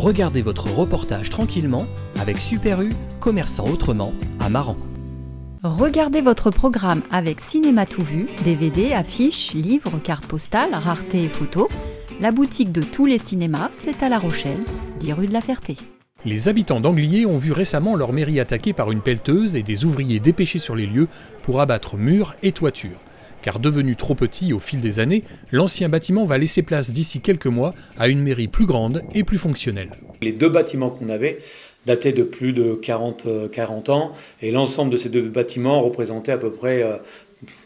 Regardez votre reportage tranquillement avec Super U, commerçant autrement, à Maran. Regardez votre programme avec Cinéma Tout Vu, DVD, affiches, livres, cartes postales, raretés et photos. La boutique de tous les cinémas, c'est à La Rochelle, 10 rue de la Ferté. Les habitants d'Anglier ont vu récemment leur mairie attaquée par une pelleteuse et des ouvriers dépêchés sur les lieux pour abattre murs et toitures. Car devenu trop petit au fil des années, l'ancien bâtiment va laisser place d'ici quelques mois à une mairie plus grande et plus fonctionnelle. Les deux bâtiments qu'on avait dataient de plus de 40 ans et l'ensemble de ces deux bâtiments représentait à peu près,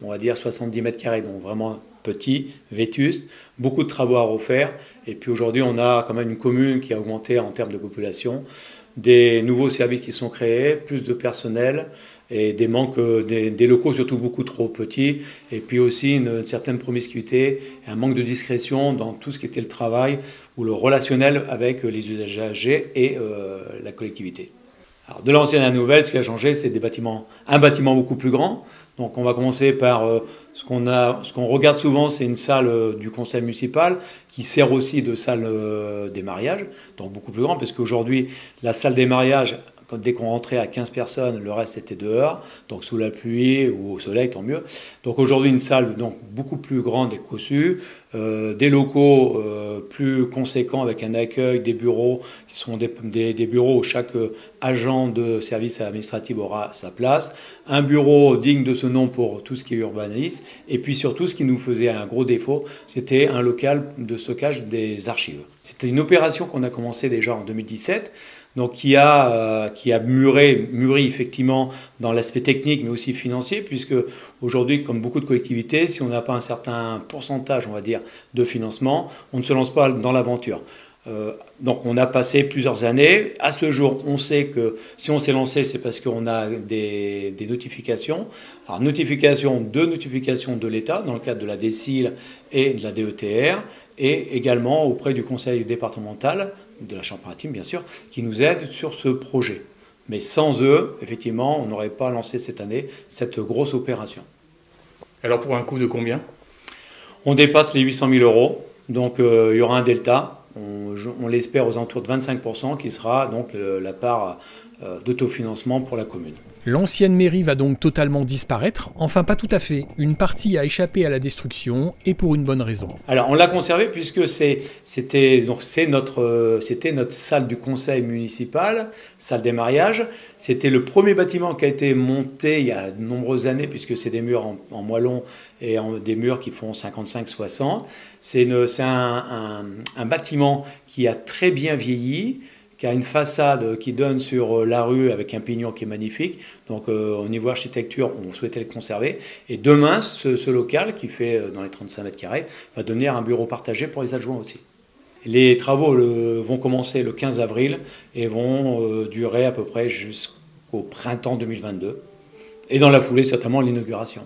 on va dire, 70 mètres carrés, donc vraiment petit, vétuste, beaucoup de travaux à refaire. Et puis aujourd'hui, on a quand même une commune qui a augmenté en termes de population, des nouveaux services qui sont créés, plus de personnel et des manques, des locaux surtout beaucoup trop petits, et puis aussi une certaine promiscuité, un manque de discrétion dans tout ce qui était le travail ou le relationnel avec les usagers et la collectivité. Alors, de l'ancienne à la nouvelle, ce qui a changé, c'est un bâtiment beaucoup plus grand. Donc on va commencer par ce qu'on regarde souvent, c'est une salle du conseil municipal qui sert aussi de salle des mariages, donc beaucoup plus grand, parce qu'aujourd'hui, la salle des mariages, dès qu'on rentrait à 15 personnes, le reste était dehors, donc sous la pluie ou au soleil, tant mieux. Donc aujourd'hui, une salle donc, beaucoup plus grande et cossue, des locaux plus conséquents avec un accueil, des bureaux qui seront des bureaux où chaque agent de service administratif aura sa place, un bureau digne de ce nom pour tout ce qui est urbanisme, et puis surtout ce qui nous faisait un gros défaut, c'était un local de stockage des archives. C'était une opération qu'on a commencé déjà en 2017, donc qui a mûri effectivement dans l'aspect technique mais aussi financier, puisque aujourd'hui, comme beaucoup de collectivités, si on n'a pas un certain pourcentage, on va dire, de financement, on ne se lance pas dans l'aventure. Donc on a passé plusieurs années. À ce jour, on sait que si on s'est lancé, c'est parce qu'on a des notifications. Alors deux notifications de l'État dans le cadre de la DSIL et de la DETR, et également auprès du conseil départemental, de la Charente-Maritime bien sûr, qui nous aide sur ce projet. Mais sans eux, effectivement, on n'aurait pas lancé cette année cette grosse opération. Alors pour un coût de combien ? On dépasse les 800 000 €, donc il y aura un delta. On l'espère aux alentours de 25%, qui sera donc la part d'autofinancement pour la commune. L'ancienne mairie va donc totalement disparaître, enfin pas tout à fait. Une partie a échappé à la destruction et pour une bonne raison. Alors on l'a conservé puisque c'était notre salle du conseil municipal, salle des mariages. C'était le premier bâtiment qui a été monté il y a de nombreuses années, puisque c'est des murs en moellon et des murs qui font 55-60. C'est un bâtiment qui a très bien vieilli, qui a une façade qui donne sur la rue avec un pignon qui est magnifique. Donc au niveau architecture, on souhaitait le conserver. Et demain, ce local, qui fait dans les 35 mètres carrés, va devenir un bureau partagé pour les adjoints aussi. Les travaux vont commencer le 15 avril et vont durer à peu près jusqu'au printemps 2022. Et dans la foulée, certainement, l'inauguration.